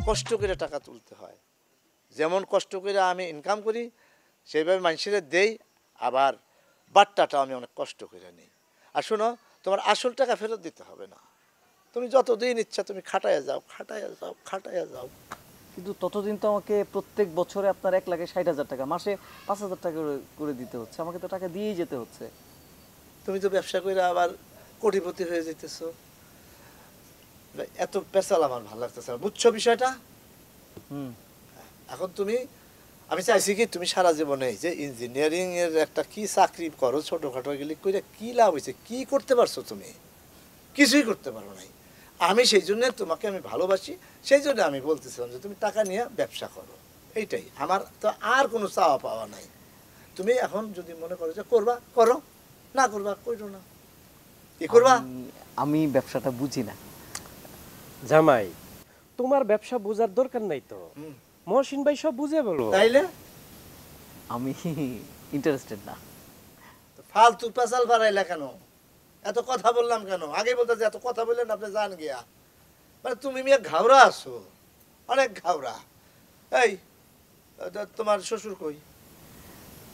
কষ্ট করে টাকা তুলতে হয়। যেমন কষ্ট করে আমি ইনকাম করি সেইভাবে মানুষের দেই, আবার বাট্টাটাও আমি অনেক কষ্ট করে নিই। আর শোনো, তোমার আসল টাকা ফেরত দিতে হবে না। তুমি যতদিন ইচ্ছা তুমি খাটাইয়া যাও, খাটাইয়া যাও, খাটাইয়া যাও। কিন্তু ততদিন তো আমাকে প্রত্যেক বছরে আপনার 1,60,000 টাকা, মাসে 5,000 টাকা করে দিতে হচ্ছে, আমাকে তো টাকা দিয়েই যেতে হচ্ছে। তুমি তো ব্যবসা করে আবার কোটিপতি হয়ে যেতেছ। এত পেশাল আমার ভালো লাগতেছে না, বুঝছো বিষয়টা? এখন তুমি, আমি চাইছি কি তুমি সারা জীবনে যে ইঞ্জিনিয়ারিং এর একটা কি চাকরি করো ছোটখাটো গেলে করে কি লাভ হয়েছে, কি করতে পারছো? তুমি কিছুই করতে পারো নাই। আমি সেই জন্য তোমাকে আমি ভালোবাসি, সেই জন্য আমি বলতেছিলাম যে তুমি টাকা নিয়ে ব্যবসা করো। এইটাই আমার তো, আর কোনো চাওয়া পাওয়া নাই। তুমি এখন যদি মনে করো যে করবা করো, না করবা করো না। কি করবা? আমি ব্যবসাটা বুঝি না। জামাই, তোমার ব্যবসা বোঝার দরকার নাই তো, মহসিন ভাই সব বুঝে বলো। তাইলে আমি ইন্টারেস্টেড না। ফালতু পেশাল বাড়াইলা কেন? এত কথা বললাম কেন? আগে বলতে যে এত কথা বললেন আপনি জান গিয়া, মানে তুমি মেয়ে ঘাওড়া আছো, অনেক ঘাওড়া। এই তোমার শ্বশুর কই?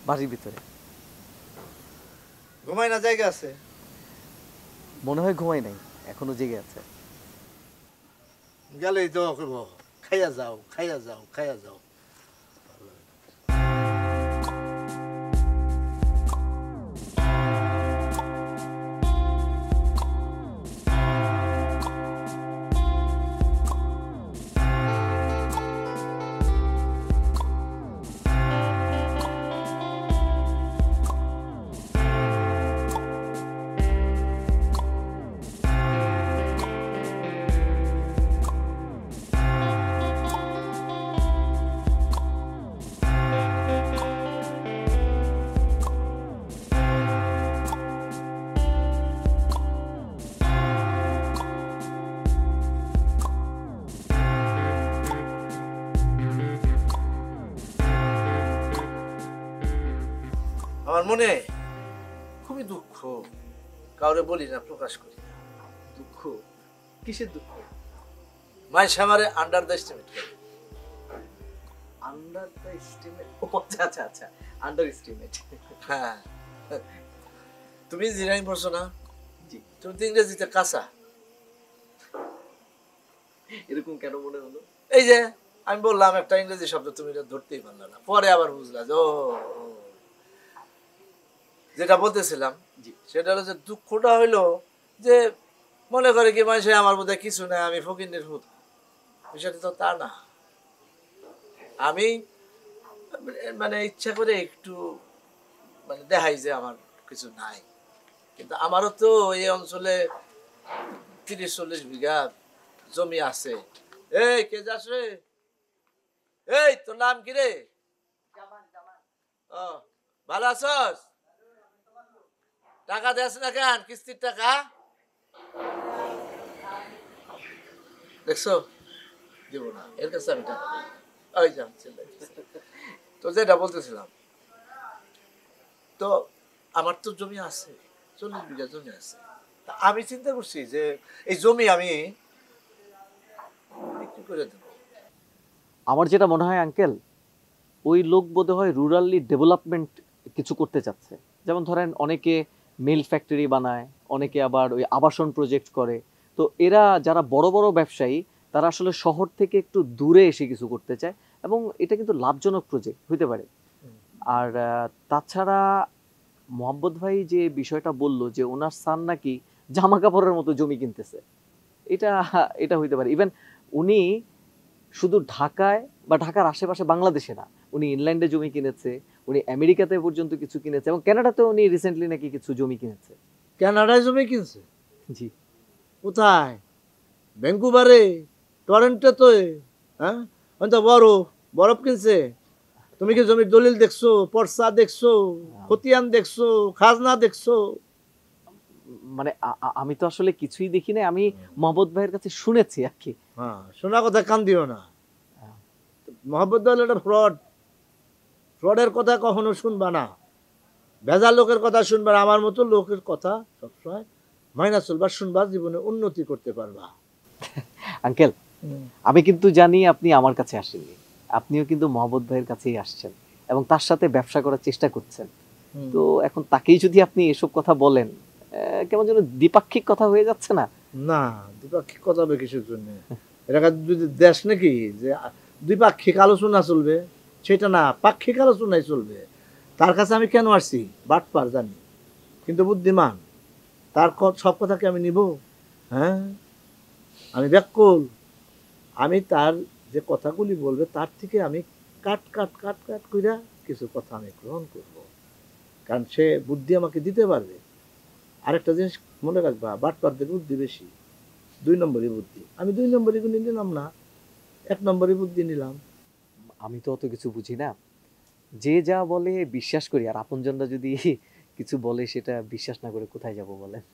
বাড়ির ভিতরে। ঘুমাই না জায়গা আছে? মনে হয় ঘুমাই নাই, এখনো জেগে আছে। গেলেই তো করবো, খাইয়া যাও, খাইয়া যাও, খাইয়া যাও। আমার মনে খুবই দুঃখ, কাউরে বলি না, প্রকাশ করি না। দুঃখ, কিসের দুঃখ? মাইশ আমারে আন্ডার দ্য এস্টিমেট করে। Under the estimate? আচ্ছা আচ্ছা আচ্ছা, আন্ডার এস্টিমেট। হ্যাঁ, তুমি ইঞ্জিনিয়ারিং পড়ছো না? জি। তুমি তো ইংরেজিতে কাঁচা। এরকম কেন মনে হলো? এই যে আমি বললাম একটা ইংরেজি শব্দ, তুমি এটা ধরতেই পারলে না, পরে আবার বুঝলা যে ও। যেটা বলতেছিলাম সেটা হলো যে দুঃখটা হইলো যে মনে করে কি মানুষ আমার বোধহয় কিছু নাই, আমি ফকিন্নির হুত। বিষয়টা তো তা না। আমি মানে ইচ্ছা করে একটু মানে দেখাই যে আমার কিছু নাই, কিন্তু আমারও তো এই অঞ্চলে 30-40 বিঘা জমি আছে। এই কে যাস রে? এই তোর নাম কি রে? ও, ভালো আছস? টাকা দেস না কেন? কিস্তির টাকা দেখছো? দিব না, এর কাছে আমি টাকা ওই যান। তো যেটা বলতেছিলাম, তো আমার তো জমি আছে, 40 বিঘা জমি আছে। তা আমি চিন্তা করছি যে এই জমি আমি বিক্রি করে দেব। আমার যেটা মনে হয় আঙ্কেল, ওই লোক বোধহয় রুরালি ডেভেলপমেন্ট কিছু করতে চাচ্ছে। যেমন ধরেন অনেকে মিল ফ্যাক্টরি বানায়, অনেকে আবার ওই আবাসন প্রজেক্ট করে। তো এরা যারা বড় বড় ব্যবসায়ী, তারা আসলে শহর থেকে একটু দূরে এসে কিছু করতে চায়, এবং এটা কিন্তু লাভজনক প্রজেক্ট হতে পারে। আর তাছাড়া মোহাম্মদ ভাই যে বিষয়টা বললো যে ওনার সান নাকি জামা কাপড়ের মতো জমি কিনতেছে, এটা এটা হইতে পারে। ইভেন উনি শুধু ঢাকায় বা ঢাকার আশেপাশে বাংলাদেশে না, উনি ইংল্যান্ডে জমি কিনেছে, উনি আমেরিকাতে পর্যন্ত কিছু কিনেছে, এবং কানাডাতে উনি রিসেন্টলি নাকি কিছু জমি কিনেছে। কানাডায় জমি কিনছে? জি। কোথায়? ভ্যাঙ্কুভারে, টরন্টো? তো হ্যাঁ, তো বরফ কিনছে। তুমি কি জমির দলিল দেখছো, পর্চা দেখছো, খতিয়ান দেখছো, খাজনা দেখছো? মানে আমি তো আসলে কিছুই দেখি না, আমি মোহাম্মদ ভাইয়ের কাছে শুনেছি আর কি। হ্যাঁ, শোনা কথা কান দিও না। মোহাম্মদ ভাই এটা ফ্রড, ফ্রডের কথা কখনো শুনবা না, ভেজাল লোকের কথা শুনবা না। আমার মতো লোকের কথা সবসময় মাইনা চলবা, শুনবা, জীবনে উন্নতি করতে পারবা। আঙ্কেল, আমি কিন্তু জানি আপনি আমার কাছে আসেননি, আপনিও কিন্তু মোহাম্মদ ভাইয়ের কাছেই আসছেন এবং তার সাথে ব্যবসা করার চেষ্টা করছেন। তো এখন তাকেই যদি আপনি এসব কথা বলেন, কেমন যেন দ্বিপাক্ষিক কথা হয়ে যাচ্ছে না? না, দ্বিপাক্ষিক কথা হবে কিসের জন্য? এটা যদি দেশ নাকি যে দ্বিপাক্ষিক আলোচনা চলবে? সেটা না, পাক্ষিক আলোচনাই চলবে। তার কাছে আমি কেন আসছি? বাটপার জানি, কিন্তু বুদ্ধিমান। তার সব কথাকে আমি নিব? হ্যাঁ, আমি ব্যাকুল। আমি তার যে কথাগুলি বলবে তার থেকে আমি কাট কাট কাট কাট কইরা কিছু কথা আমি গ্রহণ করব, কারণ সে বুদ্ধি আমাকে দিতে পারবে। আরেকটা জিনিস মনে রাখবা, বাটপারদের বুদ্ধি বেশি, 2 নম্বরই বুদ্ধি। আমি 2 নম্বরই গুলি নিলাম না, 1 নম্বরই বুদ্ধি নিলাম। আমি তো অত কিছু বুঝি না, যে যা বলে বিশ্বাস করি, আর আপনজনরা যদি কিছু বলে সেটা বিশ্বাস না করে কোথায় যাব বলেন?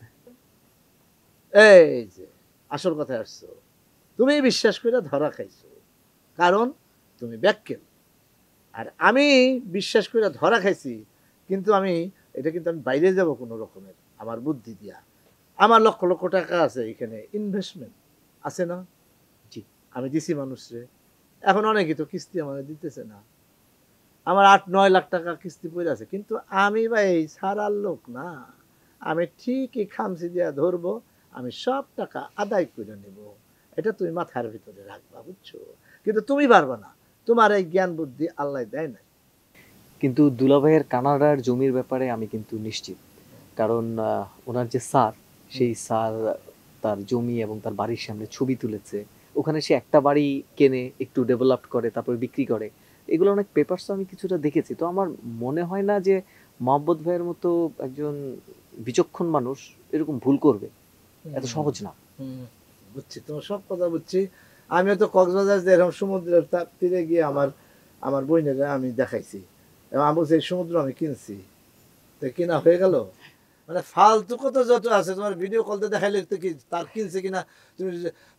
এই যে আসল কথায় আসছো, তুমি বিশ্বাস করে ধরা খাইছো, কারণ তুমি ব্যাক্কেল। আর আমি বিশ্বাস করে ধরা খাইছি, কিন্তু আমি এটা কিন্তু আমি বাইরে যাব কোনো রকমের আমার বুদ্ধি দিয়া। আমার লক্ষ লক্ষ টাকা আছে এখানে, ইনভেস্টমেন্ট আছে না? জি। আমি দিছি মানুষরে, এখন অনেকেই তো কিস্তি আমাকে দিতেছে না। আমার 8-9 লাখ টাকা কিস্তি পড়ে আছে, কিন্তু আমি ভাই ছাড়ার লোক না। আমি ঠিকই খামচি দিয়া ধরবো, আমি সব টাকা আদায় করে নেব। এটা তুমি মাথার ভিতরে রাখবা, বুঝছো? কিন্তু তুমি পারবা না, তোমার এই জ্ঞান বুদ্ধি আল্লাহ দেয় না। কিন্তু দুলাভাইয়ের কানাডার জমির ব্যাপারে আমি কিন্তু নিশ্চিত, কারণ ওনার যে স্যার, সেই স্যার তার জমি এবং তার বাড়ির সামনে ছবি তুলেছে। ওখানে সে একটা বাড়ি কেনে, একটু ডেভেলপ করে, তারপর বিক্রি করে। এগুলো অনেক পেপারস আমি কিছুটা দেখেছি। তো আমার মনে হয় না যে মোহাম্মদ ভাইয়ের মতো একজন বিচক্ষণ মানুষ এরকম ভুল করবে, এত সহজ না। বুঝছি, তোমার সব কথা বুঝছি। আমিও তো কক্সবাজার যে এরকম সমুদ্রের তীরে গিয়ে আমার আমার বইনেরা আমি দেখাইছি, এবং আমি বলছি এই সমুদ্র আমি কিনছি। তো কিনা হয়ে গেল? মানে ফালতু কত যত আছে, তোমার ভিডিও কলতে দেখাইলে তো কি তার কিনছে কিনা তুমি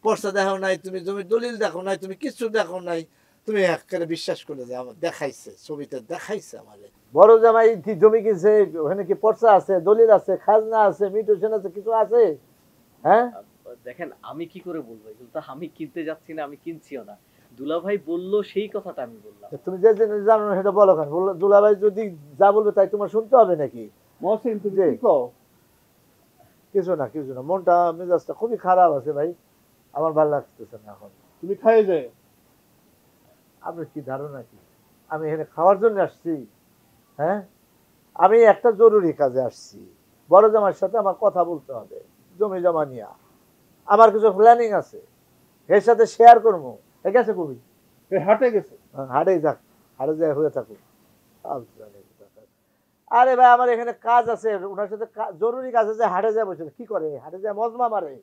পর্চা দেখো নাই, তুমি জমির দলিল দেখো নাই, তুমি কিছু দেখো নাই, তুমি একেবারে বিশ্বাস করে যে আমার দেখাইছে, ছবিতে দেখাইছে আমার বড় জামাই কি জমি কিনছে, ওখানে কি পর্চা আছে, দলিল আছে, খাজনা আছে, মিউটেশন আছে, কিছু আছে? হ্যাঁ, দেখেন আমি কি করে বলবো, এগুলো তো আমি কিনতে যাচ্ছি না, আমি কিনছিও না। দুলাভাই বললো সেই কথাটা আমি বললাম। তুমি যে জিনিস জানো না সেটা বলো কেন? দুলাভাই যদি যা বলবে তাই তোমার শুনতে হবে নাকি? মহসিন তুমি কি কও? কিছু না, কিছু না, মনটা মেজাজটা খুবই খারাপ আছে ভাই, আমার ভালো লাগতেছে না এখন। তুমি খাই যায়, আপনার কি ধারণা কি আমি এখানে খাওয়ার জন্য আসছি? হ্যাঁ, আমি একটা জরুরি কাজে আসছি। বড় জামার সাথে আমার কথা বলতে হবে জমি জমা নিয়ে, আমার কিছু প্ল্যানিং আছে, এর সাথে শেয়ার করবো। ঠিক আছে, কবি হাটে গেছে, হাটে যাক, হাটে যায় হয়ে থাকুক। আরে ভাই, আমার এখানে কাজ আছে, ওনার সাথে জরুরি কাজ আছে, হাটে যায় বসে কি করে? হাটে যায় মজমা মারে।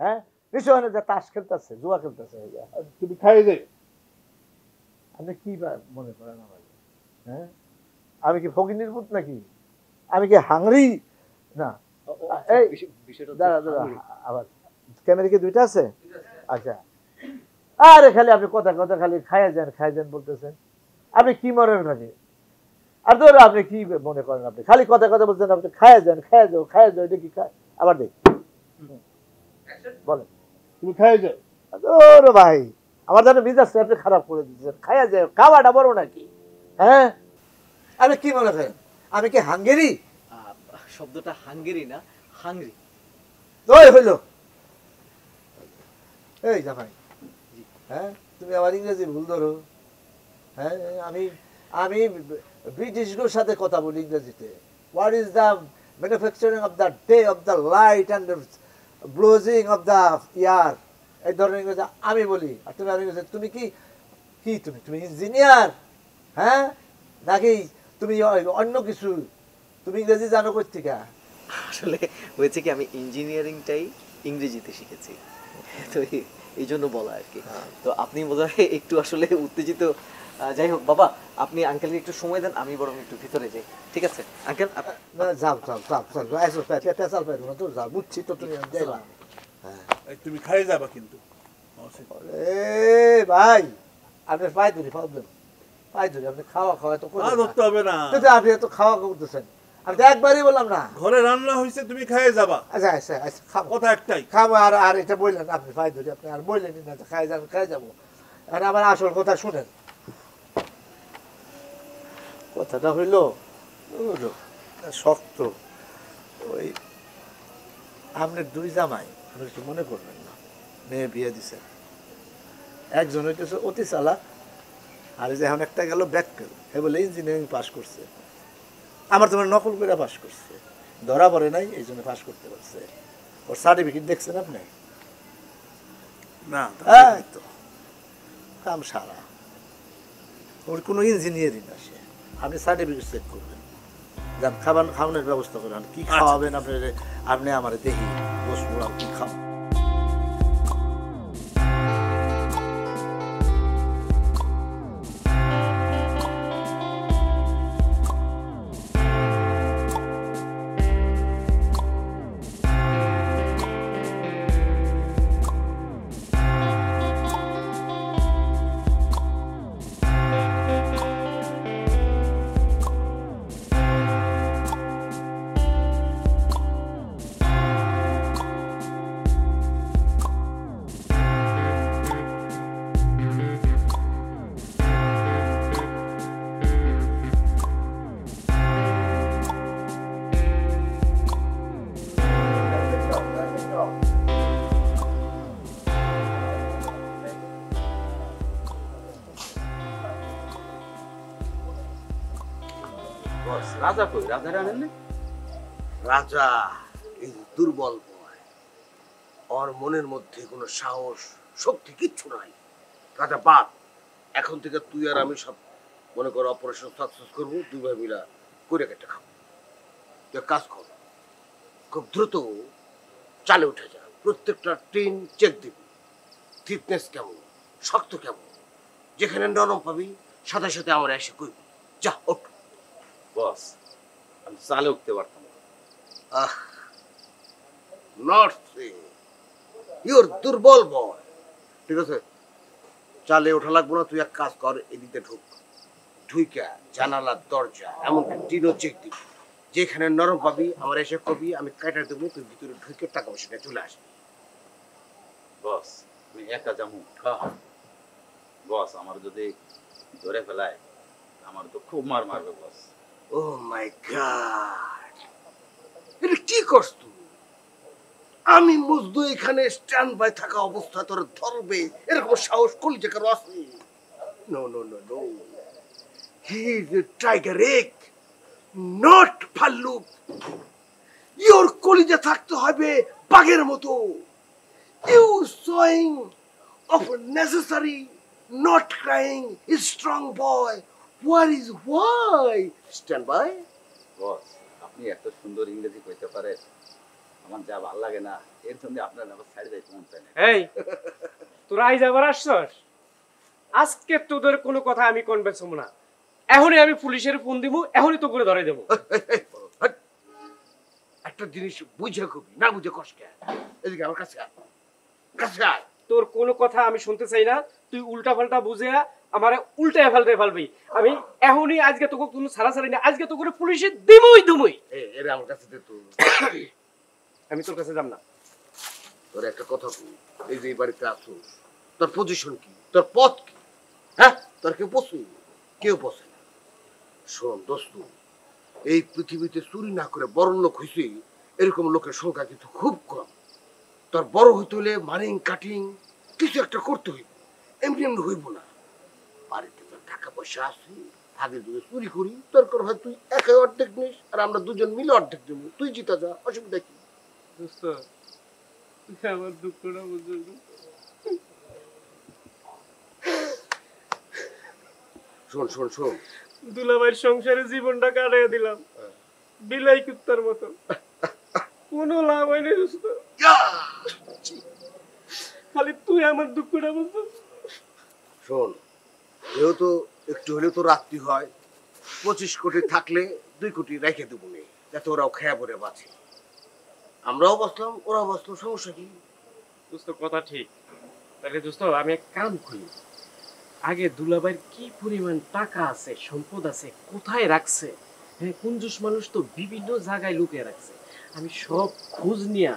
হ্যাঁ, নিশ্চয় যে তাস খেলতেছে, জুয়া খেলতেছে। তুমি খাই দে। আপনি কি মনে করেন আমার? হ্যাঁ, আমি কি ফকির পুত নাকি? আমি কি হাংরি না? এই দাঁড়া দাঁড়া, আবার ক্যামেরা কি দুইটা আছে? আচ্ছা, আরে খালি আপনি কথা কথা খালি খাইয়া যান বলতেছেন। আপনি কি মনে রাখেন? আর ধরো আপনি কি মনে করেন? আপনি খালি কথা কথা বলছেন, আপনি খাইয়া যাও, এটা কি খায়? আবার দেখ, বলেন তুমি খাইয়া যাও। ধরো ভাই, আমার যেন মিজাজটা আপনি খারাপ করে দিচ্ছেন। খাইয়া যাও, খাওয়াটা বড় নাকি? হ্যাঁ, আপনি কি মনে করেন আমি কি হাঙ্গেরি? শব্দটা হাঙ্গেরি না, হাংরি। ওই হইলো, এই জামাই, হ্যাঁ তুমি আমার ইংরেজি ভুল ধরো। হ্যাঁ, আমি আমি ব্রিটিশদের সাথে কথা বলি ইংরেজিতে। What is the manufacturing of the day of the light and blowing of the year, এই ধরনের ইংরেজি আমি বলি। আর তুমি আমি তুমি কি কি তুমি তুমি ইঞ্জিনিয়ার? হ্যাঁ, নাকি তুমি অন্য কিছু? তুমি ইংরেজি জানো কই থেকে? আসলে হয়েছে কি, আমি ইঞ্জিনিয়ারিংটাই ইংরেজিতে শিখেছি, তো এই জন্য বলা আর কি। তো আপনি বোধহয় একটু আসলে উত্তেজিত। যাই হোক বাবা, আপনি আঙ্কেলকে একটু সময় দেন, আমি বরং একটু ভিতরে যাই। ঠিক আছে আঙ্কেল? যাও, বুঝছি তো, তুমি যাইবা। তুমি খাই যাবা কিন্তু ভাই, আপনার পায়ে ধরি, আপনি খাওয়া তো ধরতে হবে না, আপনি এত খাওয়া করতেছেন। আমি তো একবারই বললাম না। ঘরে রান্না হয়েছে, তুমি খাইয়ে যাবা। আচ্ছা আচ্ছা আচ্ছা খাবো, কথা একটাই। খাবো। আর আর এটা বললেন আপনি, ভাই ধরি আপনি আর বললেনই না যে খাই যাবো খাই যাবো। আর আমার আসল কথা শুনেন। কথাটা হইল শক্ত। ওই আপনার দুই জামাই, আপনি একটু মনে করবেন না, মেয়ে বিয়ে দিছে। একজন হইতেছে অতি চালাক, আর এই যে এখন একটা গেল ব্যাককেল, এ বলে ইঞ্জিনিয়ারিং পাস করছে। আমার তোমার নকল করে পাস করছে, ধরা পড়ে নাই, এই জন্য পাস করতে পারছে। ওর সার্টিফিকেট দেখছেন আপনি? না, এই তো কাম সারা। ওর কোনো ইঞ্জিনিয়ারিং না সে। আপনি সার্টিফিকেট চেক করবেন, যান খাওয়ানোর ব্যবস্থা করেন। কি খাওয়াবেন আপনি? আপনি আমার দেখি বসবো কি খাওয়া। রাজা কই? রাজা আনেন না? রাজা এই দুর্বল বয়, ওর মনের মধ্যে কোনো সাহস শক্তি কিচ্ছু নাই। রাজা বাদ, এখন থেকে তুই আর আমি সব মনে কর অপারেশন সাকসেস করবো, দুই ভাই মিলা করে কেটে খাবো। তুই এক কাজ কর, খুব দ্রুত চালে উঠে যা, প্রত্যেকটা ট্রেন চেক দিবি, ফিটনেস কেমন, শক্ত কেমন, যেখানে নরম পাবি সাথে সাথে আমার এসে কইবি। যা ওঠ। বস, আমি চালে উঠতে পারতাম না। নট ইউর দুর্বল বয়। ঠিক আছে, চালে ওঠা লাগবো না, তুই এক কাজ কর, এদিকে ঢুক, ঢুইকা জানালার দরজা এমনকি টিনও চেক দিবি, যেখানে নরম পাবি আমার এসে কবি, আমি কাটা দেবো, তুই ভিতরে ঢুকে টাকা পয়সা নিয়ে চলে আসবি। বস, আমি একা যাবো? বস, আমার যদি ধরে ফেলায় আমার তো খুব মার মারবে বস। ও মাই গড, এটা কি করছ তুই? আমি মজদু এখানে স্ট্যান্ড বাই থাকা অবস্থা তোর ধরবে এরকম সাহস করলি যে কারো আছে? No no no no, he is a tiger egg, not ভাল্লুক। ইওর কলিজা থাকতে হবে বাঘের মতো। You showing off necessary, not crying, is strong boy. Where is why? Stand by. Boss, আপনি এত সুন্দর ইংরেজি কইতে পারেন, আমার যা ভাল লাগে না, এর জন্য আপনার আবার ছাড়ি যাইতে মন চায় না। এই তোরা আইজ আবার আসছস? আজকে তোদের কোনো কথা আমি কনভেন্স হবো না। এখনই আমি পুলিশের ফোন দিব, এখনই তো করে ধরে দেবো। একটা জিনিস বুঝে কবি, না বুঝে কষ্ট। এদিকে আমার কাছে আয়, কাছে আয়। তোর কোনো কথা আমি শুনতে চাই না। তুই উল্টা পাল্টা বুঝে আমারে উল্টায় ফেলবি। আমি এখনই আজকে তোকে কোনো ছাড়াছাড়ি না, আজকে তো করে পুলিশে দিমই। এর আমার কাছে দে তুই। আমি তোর কাছে যাব না। তোর একটা কথা কই, এই যে এই বাড়িতে আসুস, তোর পজিশন কি, তোর পথ কি? হ্যাঁ, তোর কেউ পছু? কেউ পছে না। শোন দোস্ত, এই পৃথিবীতে চুরি না করে বড় লোক হইছে এরকম লোকের সংখ্যা কিন্তু খুব কম। তোর বড় হইতে হলে মানিং কাটিং কিছু একটা করতে হইব, এমনি এমনি হইব না। বাড়িতে তোর টাকা পয়সা আছে, আগে যদি চুরি করি দরকার হয় তুই একাই অর্ধেক নিস, আর আমরা দুজন মিলে অর্ধেক দেবো, তুই জিতা যা, অসুবিধা কি? দোস্ত, তুই আমার দুঃখটা বুঝলি? শোন শোন শোন, দুলাভাইয়ের সংসারে জীবনটা কাটিয়ে দিলাম বিলাই কুত্তার মতো, কোনো লাভ হয়নি দোস্ত। খালি তুই আমার দুঃখটা বুঝছিস। শোন, যেহেতু একটু হলেও তো রাত্রি হয়, 25 কোটি থাকলে 2 কোটি রেখে দেবো নে, যাতে ওরাও খেয়া পরে বাঁচে, আমরাও বাঁচলাম, ওরাও বাঁচলো, সমস্যা কি? দোস্ত কথা ঠিক। তাহলে দোস্ত আমি এক কাম করি, আগে দুলাভাইয়ের কি পরিমাণ টাকা আছে, সম্পদ আছে, কোথায় রাখছে, হ্যাঁ কুঞ্জুস মানুষ তো বিভিন্ন জায়গায় লুকিয়ে রাখছে, আমি সব খোঁজ নিয়া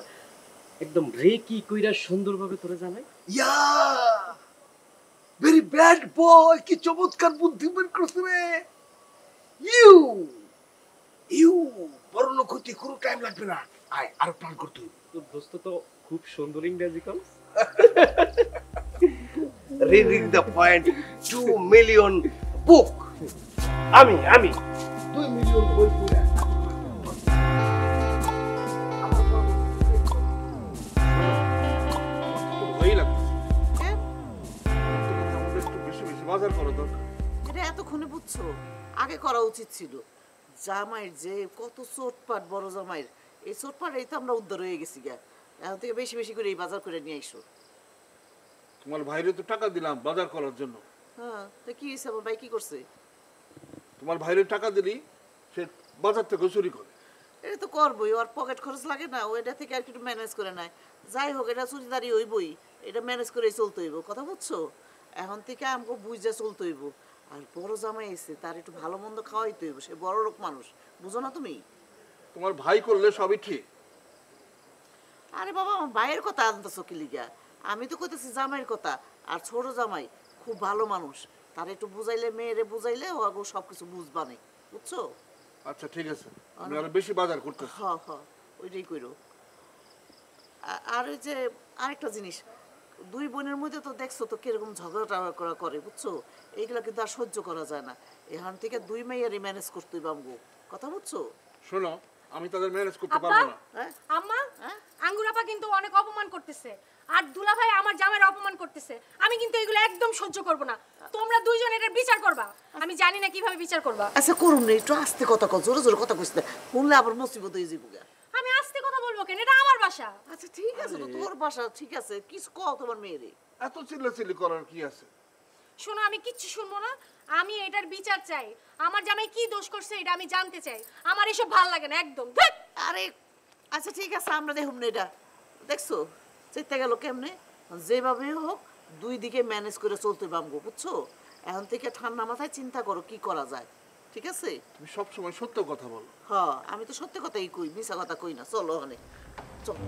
একদম রেকি কইরা সুন্দরভাবে তোরে জানাই। ইয়া ভেরি ব্যাড বয়, কি চমৎকার বুদ্ধি বের করছিস রে। ইউ ইউ বড় লোক হতে কোনো টাইম লাগবে না, আয় আর প্ল্যান করতে হবে। তোর দোস্ত তো খুব সুন্দর ইংরেজি call. Reading the point 2 million book, আমি 2 মিলিয়ন বই পড়ে ভয়ই লাগছে। আমাদের একটু বেশি বেশি বাজার করা দরকার। এটা এতক্ষণে বুঝছো, আগে করা উচিত ছিল। জামাইয়ের যে কত চোটপাট বড় জামাইয়ের, এই চোটপাট এই তো আমরা উদ্ধার হয়ে গেছি গা। এখন থেকে বেশি বেশি করে এই বাজার করে নিয়ে আইসো। তোমার ভাইরে তো টাকা দিলাম বাজার করার জন্য। হ্যাঁ, তো কি হয়েছে, আমার ভাই কি করছে? তোমার ভাইরে টাকা দিলি সে বাজার থেকে চুরি করে। এটা তো করবোই, ওর পকেট খরচ লাগে না, ওইটা থেকে আর একটু ম্যানেজ করে নেয়। যাই হোক, এটা চুরিদারি হইবই, এটা ম্যানেজ করে চলতে হইব, কথা বুঝছো? এখন থেকে আমাকে বুঝে চলতে হইব। আর বড় জামাই এসে তার একটু ভালো মন্দ খাওয়াইতে হইব, সে বড় লোক মানুষ, বুঝো না তুমি? তোমার ভাই করলে সবই ঠিক। আরে বাবা, আমার ভাইয়ের কথা আনতেছো কি লিগা? আমি তো কইতেছি জামাইয়ের কথা। আর ছোট জামাই খুব ভালো মানুষ, তার একটু বুঝাইলে, মেয়েরে বুঝাইলে ও আগো সবকিছু বুঝবানে, বুঝছো? আচ্ছা ঠিক আছে, আমি আরো বেশি বাজার করতেছি। হ হ, ওইটাই কইরো। আর ওই যে আরেকটা জিনিস, দুই বোনের মধ্যে তো দেখছো তো কিরকম ঝগড়া করা করে, বুঝছো? এইগুলা কিন্তু আর সহ্য করা যায় না। এখান থেকে দুই মেয়েরই ম্যানেজ করতে হইব আমগো, কথা বুঝছো? শোনো, আমি তাদের ম্যানেজ করতে আপা, পারবো না। হ্যাঁ আম্মা, হ্যাঁ? আঙ্গুর আপা কিন্তু অনেক অপমান করতেছে, আর দুলা ভাই আমার জামাইয়ের অপমান করতেছে। আমি কিন্তু এগুলো একদম সহ্য করব না। তোমরা দুইজন এটার বিচার করবা। আমি জানি না কিভাবে বিচার করবা। আচ্ছা করুন না, একটু আস্তে কথা কও, জোরে জোরে কথা কইস না, শুনলে আবার মুসিবত হয়ে যাবো গা। আমি আস্তে কথা বলবো কেন? এটা আমার বাসা। আচ্ছা ঠিক আছে, তো তোর বাসা, ঠিক আছে, কিছু কও তোমার মেয়েরে। এত চিল্লাচিল্লি করার কি আছে? শোনো, আমি কিচ্ছু শুনবো না। আমি এটার বিচার চাই। আমার জামাই কি দোষ করছে এটা আমি জানতে চাই। আমার এসব ভালো লাগে না একদম। ধ্যাৎ! আরে আচ্ছা ঠিক আছে, আমরা দেখুন না এটা, দেখছো চেতে গেল কেমনে। যেভাবে হোক দুই দিকে ম্যানেজ করে চলতে পারবো, বুঝছো? এখন থেকে ঠান্ডা মাথায় চিন্তা করো কি করা যায়, ঠিক আছে? তুমি সবসময় সত্য কথা বলো। হ্যাঁ, আমি তো সত্যি কথাই কই, মিছা কথা কই না। চলো ওখানে, চলো।